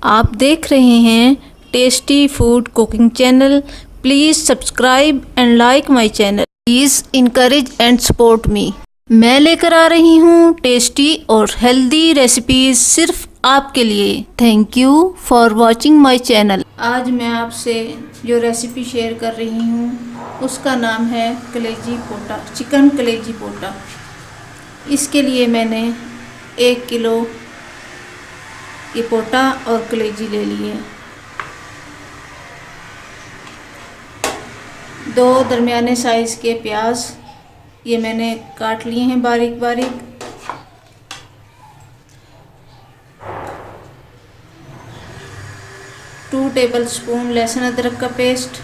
आप देख रहे हैं tasty food cooking channel. Please subscribe and like my channel. Please encourage and support me. मैं लेकर आ रही हूँ टेस्टी और हेल्दी रेसिपीज सिर्फ आपके लिए। Thank you for watching my channel. आज मैं आपसे जो रेसिपी शेयर कर रही हूँ उसका नाम है कलेजी पोटा, चिकन कलेजी पोटा। इसके लिए मैंने 1 किलो ये पोटा और कलेजी ले लिए। 2 दरमियाने साइज़ के प्याज ये मैंने काट लिए हैं बारीक बारीक। 2 टेबलस्पून लहसुन अदरक का पेस्ट,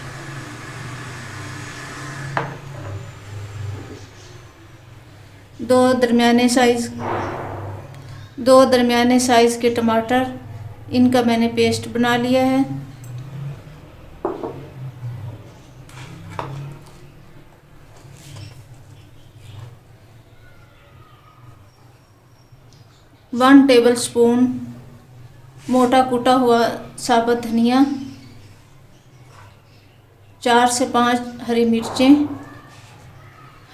2 दरमियाने साइज़ के टमाटर, इनका मैंने पेस्ट बना लिया है। वन टेबलस्पून मोटा कूटा हुआ साबुत धनिया, 4 से 5 हरी मिर्चें,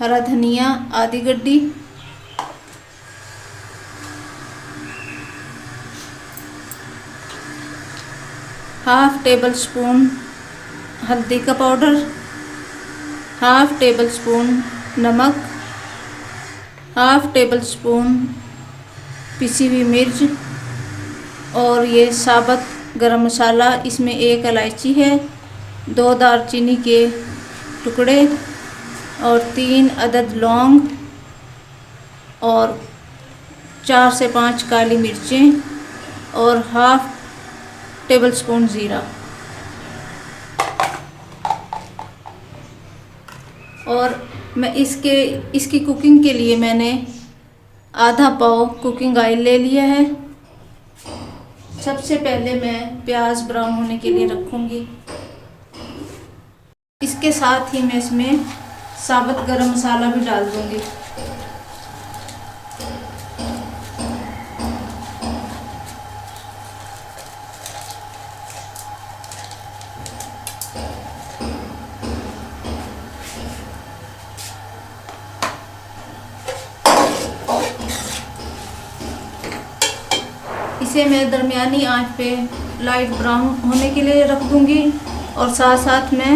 हरा धनिया आधी गड्डी, हाफ टेबल स्पून हल्दी का पाउडर, हाफ टेबल स्पून नमक, हाफ टेबल स्पून पिसी हुई मिर्च और ये साबुत गरम मसाला। इसमें 1 इलायची है, 2 दालचीनी के टुकड़े और 3 अदद लौंग और 4 से 5 काली मिर्चें और हाफ टेबल स्पून ज़ीरा। और मैं इसकी कुकिंग के लिए मैंने आधा पाव कुकिंग ऑयल ले लिया है। सबसे पहले मैं प्याज ब्राउन होने के लिए रखूँगी। इसके साथ ही मैं इसमें साबुत गरम मसाला भी डाल दूँगी। इसे मैं दरमियानी आंच पे लाइट ब्राउन होने के लिए रख दूँगी और साथ साथ मैं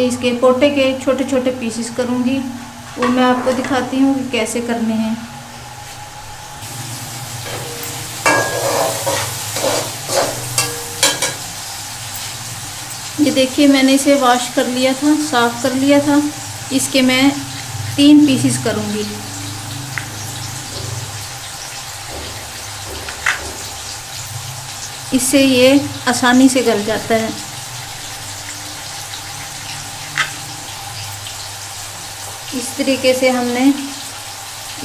इसके पोटे के छोटे छोटे पीसेस करूँगी। वो मैं आपको दिखाती हूँ कि कैसे करने हैं। ये देखिए मैंने इसे वॉश कर लिया था, साफ़ कर लिया था। इसके मैं 3 पीसेस करूँगी। इससे ये आसानी से गल जाता है। इस तरीके से हमने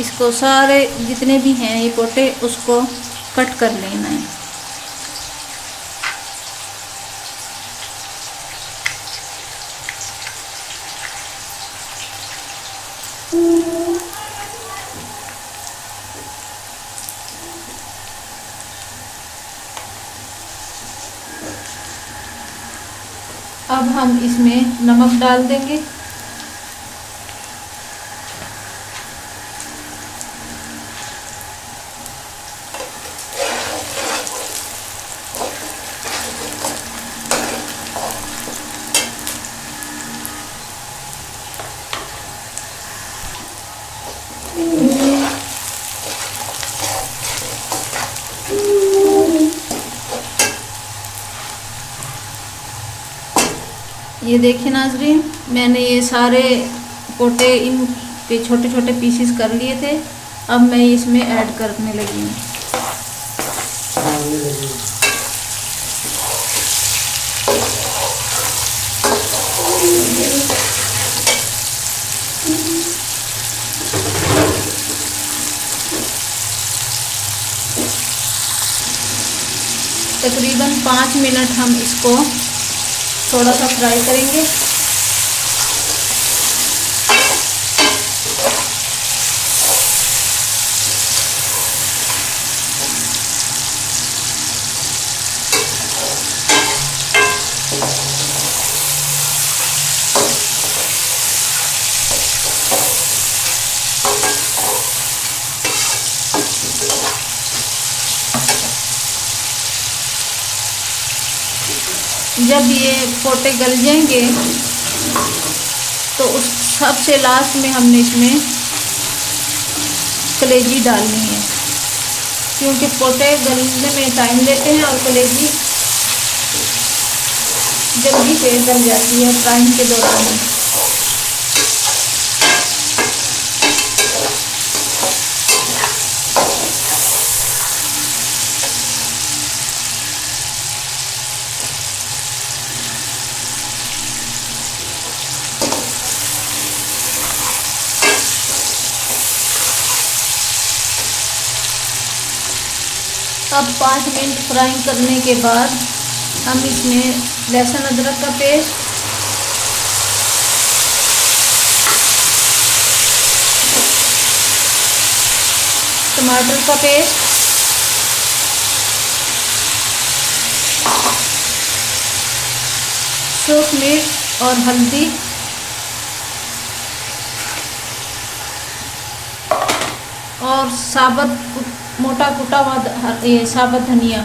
इसको सारे जितने भी हैं ये पोटे उसको कट कर लेना है। अब हम इसमें नमक डाल देंगे। ये देखिए नाज़रीन, मैंने ये सारे पोटे इन के छोटे छोटे पीसेस कर लिए थे। अब मैं इसमें ऐड करने लगी हूँ। तकरीबन 5 मिनट हम इसको थोड़ा सा फ्राई करेंगे। जब ये पोटे गल जाएंगे तो उस सबसे लास्ट में हमने इसमें कलेजी डालनी है, क्योंकि पोटे गलने में टाइम लेते हैं और कलेजी जल्दी से गल जाती है फ्राइंग के दौरान। अब 5 मिनट फ्राइंग करने के बाद हम इसमें लहसुन अदरक का पेस्ट, टमाटर का पेस्ट, सूख मिर्च और हल्दी और साबुत मोटा कुटा हुआ ये साबुत धनिया,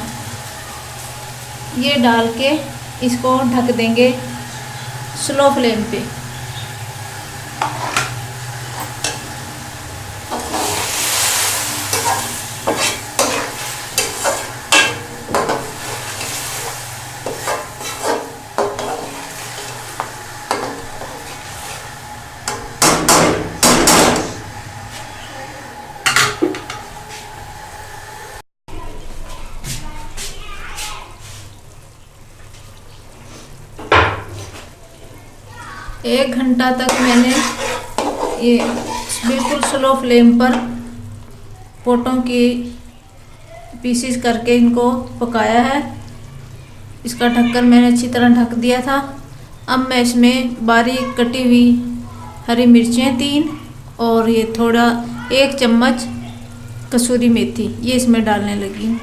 ये डाल के इसको ढक देंगे स्लो फ्लेम पे। एक घंटा तक मैंने ये बिल्कुल स्लो फ्लेम पर पोटों की पीसीस करके इनको पकाया है। इसका ढक्कन मैंने अच्छी तरह ढक दिया था। अब मैं इसमें बारीक कटी हुई हरी मिर्चें 3 और ये थोड़ा 1 चम्मच कसूरी मेथी ये इसमें डालने लगी हूँ।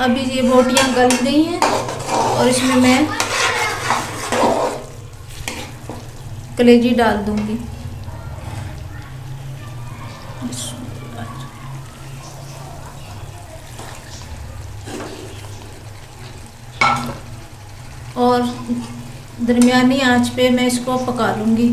अभी ये बोटियाँ गल गई हैं और इसमें मैं कलेजी डाल दूंगी। और दरमियानी आंच पे मैं इसको पका लूँगी।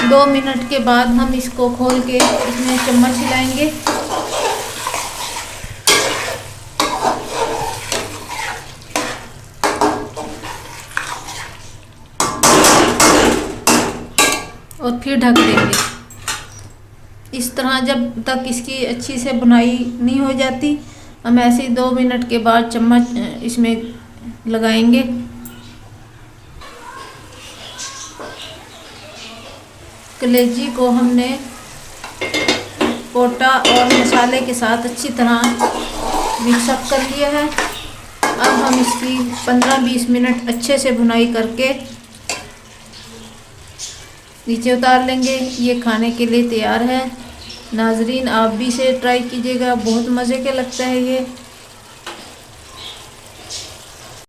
दो मिनट के बाद हम इसको खोल के इसमें चम्मच हिलाएंगे। और फिर ढक देंगे। इस तरह जब तक इसकी अच्छी से बुनाई नहीं हो जाती, हम ऐसे ही 2 मिनट के बाद चम्मच इसमें लगाएंगे। कलेजी को हमने पोटा और मसाले के साथ अच्छी तरह मिक्सअप कर लिया है। अब हम इसकी 15-20 मिनट अच्छे से भुनाई करके नीचे उतार लेंगे। ये खाने के लिए तैयार है। नाजरीन, आप भी इसे ट्राई कीजिएगा, बहुत मज़े के लगता है ये।